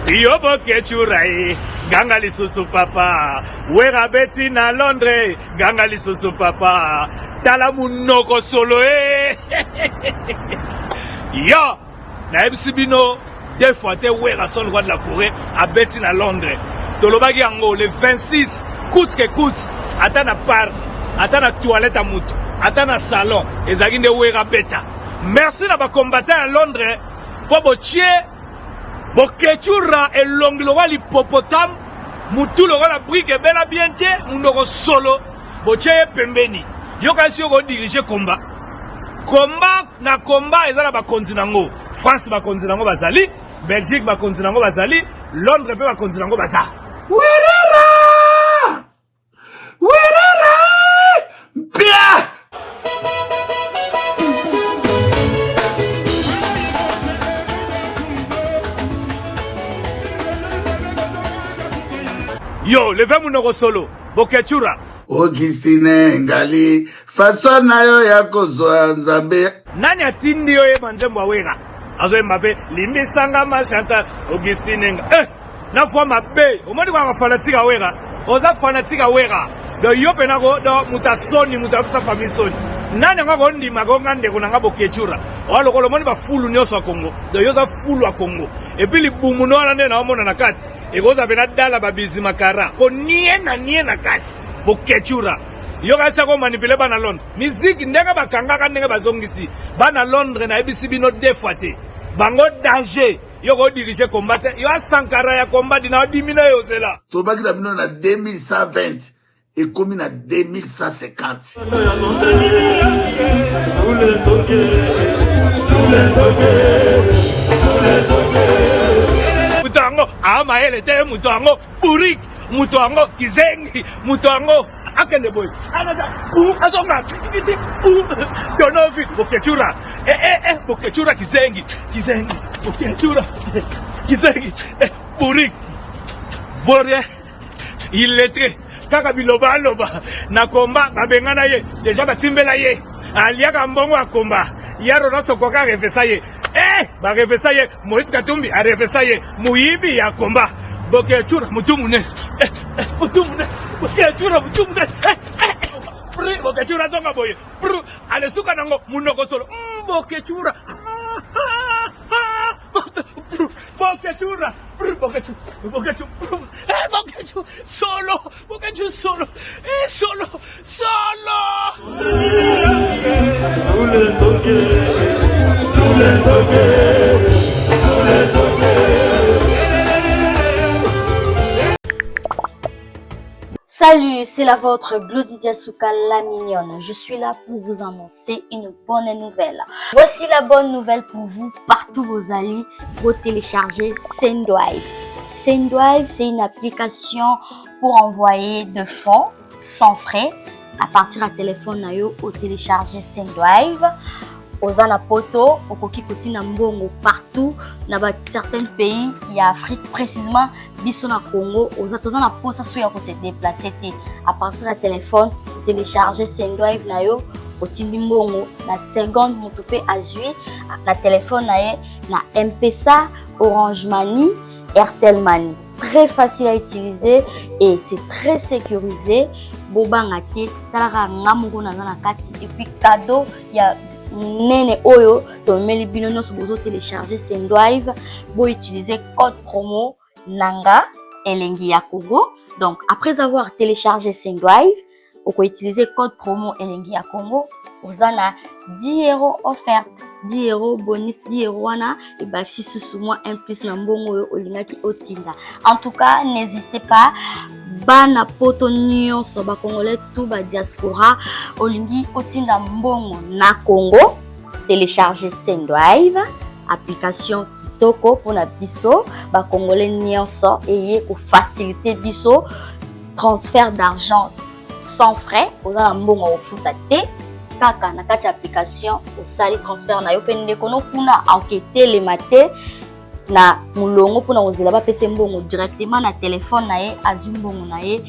Yo Bokechura ganga lisusu papa. Wera beti na Londres ganga lisusu papa. Tala munoko solo Yo na ebisibino des fois te wera son roi de la forêt à beti na Londres. Tolobaki yango le 26 coûte que coûte atana parc atana toilette à mutu atana salon ezaki nde wera beta. Merci na ba combattant à Londres pour botie Bokechura elongilo wa l'hippopotame mutu loko la brique bela bien te munoko solo botie pembeni yo kasi yo ko diriger combat na combat ezala ba konzinango France ba konzinango bazali Belgique ba konzinango bazali Londres pe ba konzinango baza Werera bien. Yo, levez munoko solo, Bokechura. Augustine Ngali, façon na yo ya kozwa nzambe. Nani atindi yo ye manzembo wera? Azo mabe, limbi sanga ma Chantal, Augustine Ngali. Na fois mabe, omoni kwa fanatika wera. Oza fanatika wera. Do yo penako do mutasoni mutakusa famisoni. Nani ngako ndima ko ngande kuna ngabo Bokechura. Walo kolo moni ba fulu nyoso wa Kongo. Do yo za fulu wa Kongo. Et puis li bumuno na na omona na kati. Egoza bena dala babizi makara. Ko nie na kati. Bokechura. Yo kasi ko manipule bana Londres. Musique ndenga bakanga ka ndenga bazongisi. Bana Londres na ebisi bino defate. Bango danger. Yo ko diriger combat. Yo Sankara ya combat na dimina yo zela. To baki na bino na 2120 et comme na 2150. Mutango ama ele te mutango burik mutango kizengi mutango akende boy anaza azonga donovi Bokechura Bokechura kizengi Bokechura kizengi burik voria illettré kaka biloba na komba babengana ye deja batimbela ye aliaka mbongo akomba yaro na sokoka refesa ye ba refesa ye Moïse Katumbi a refesa ye muyibi ya komba Bokechura mutumune Bokechura mutumune Bokechura zonga boye ale suka nango munoko solo Bokechura Bokechura solo Salut, c'est la vôtre Glodidia Souka la mignonne. Je suis là pour vous annoncer une bonne nouvelle. Voici la bonne nouvelle pour vous, partout vos alliés, vous téléchargez Sendwave. Sendwave, c'est une application pour envoyer de fonds sans frais à partir à téléphone na yo au télécharger Sendwave. Ozana poto, okoki kotina mbongo partout dans certains pays, il y a Afrique précisément, biso na Congo, ozana posa suya ko se déplacer à partir à téléphone, télécharger Sendwave na yo, otindi mbongo na seconde motope azui na téléphone na ye na M-Pesa, Orange Money, Airtel Money. Très facile à utiliser et c'est très sécurisé. Bobanga te talaka ngamungo na kati et puis cadeau il y a nene oyo to meli bino nyonso bozo télécharger Sendwave bo utiliser code promo nanga elengi ya Congo. Donc après avoir téléchargé Sendwave on peut utiliser code promo elengi ya Congo ozana 10 € offerte 10 € bonus 10 € wana et bah si sous moi un plus na mbongo oyo olingaki otinda. En tout cas n'hésitez pas bana poto nyonso ba congolais tout ba diaspora olingi otinda mbongo na Congo télécharger Sendwave application kitoko pour na biso ba congolais nyonso et ko faciliter biso transfert d'argent sans frais oza mbongo ofuta te kaka na kati application osali transfert na yo pende kono kuna enquêter les maté na mulongo pona ozela ba pese mbongo directement na téléphone na ye azumbongo na ye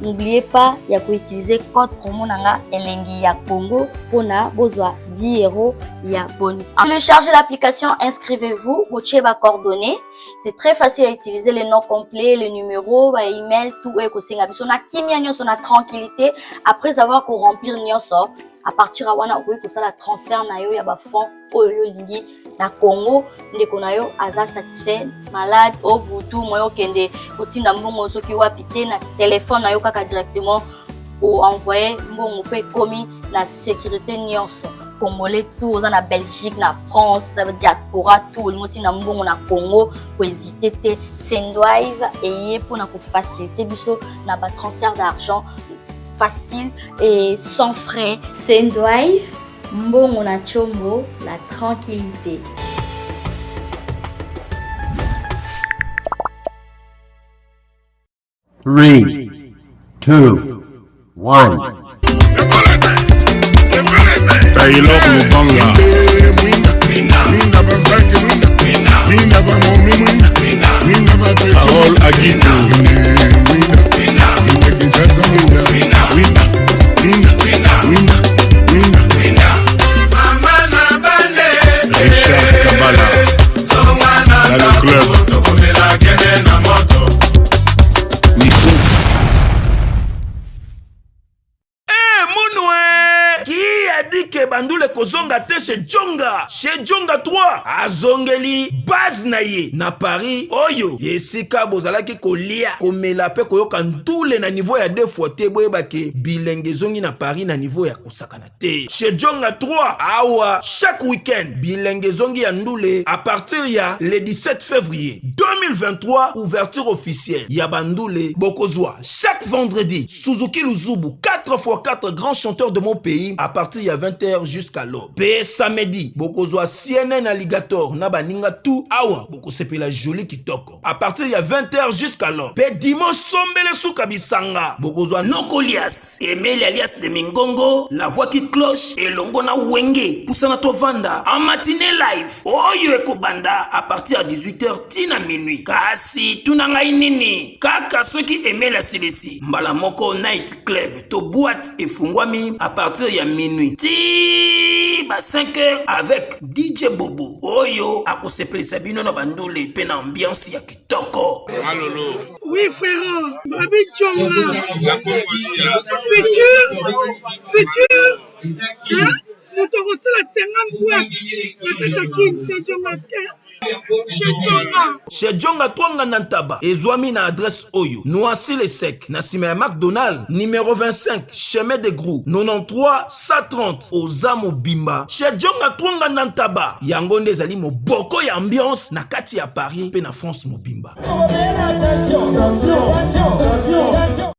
n'oubliez pas ya utiliser code promo nanga elengi ya Congo pour na bozwa 10 € ya bonus. Téléchargez l'application, inscrivez-vous, vous vos coordonnées. C'est très facile à utiliser, les noms complets, les numéros, les emails, tout est possible. On a kimia nyonso na tranquillité après avoir qu'on remplir nyonso. À partir de wana okoki kosala transfert na yo ya ba fonds oyo lingi na Congo ndeko na yo aza satisfait malade au butu moyo kende otinda mbongo soki wapi te na téléphone na yo kaka directement ou envoyer mbongo pe komi na sécurité nyonso congolais tout oza na Belgique na France diaspora tout le monde na mbongo na Congo ko hésiter te Sendwave eye pour na ko faciliter biso na ba transfert d'argent facile et sans frais. Sendwave, mbongo na chombo, la tranquillité. Three, two, one. Taylor Lubanga Carole Aguido Richard Kabala dans le club Nico que bandule kozonga te chez Djonga 3 azongeli base na ye na Paris oyo yesika bozalaki kolia komela pe koyoka ndule na niveau ya 2 fois te boyebake bilenge zongi na Paris na niveau ya kosakana te chez Djonga 3 awa chaque week-end bilenge zongi ya ndule à partir ya le 17 février 2023 ouverture officielle ya bandule bokozwa chaque vendredi Suzuki Luzubu 4x4 grands chanteurs de mon pays à partir ya 20h jusqu'à l'aube. Pe samedi, bokozwa CNN Alligator na baninga tout awa bokosepela joli kitoko. À partir ya 20h jusqu'à l'aube. Pe dimanche sombele suka bisanga. Bokozwa Nokolias, Emile alias de Mingongo, la voix qui cloche et longo na wenge. Poussana tovanda en matinée live. Oyo ekobanda à partir à 18h tina minuit. Kasi tunanga inini. Kaka soki Emile asilesi. Mbala moko night club to boîte efungwami à partir ya minuit. Ti ba 5h avec DJ Bobo. Oyo akosepelisa bino na bandule pe na ambiance ya kitoko. Malolo. Oui frère, Babi Djonga. Futur. Hein? Nous t'aurons la 50 boîtes. La Katakin, c'est Djonga. Chez Djonga Twanga Nantaba, ezwami na adresse Oyo, Noisy le Sec, na sima ya McDonald, numéro 25, chemin de Grou, 93 130, Ozamo Bimba. Chez Djonga Twanga Nantaba, yango nde ezali moboko ya ambiance na kati ya Paris pe na France mobimba. Attention, attention.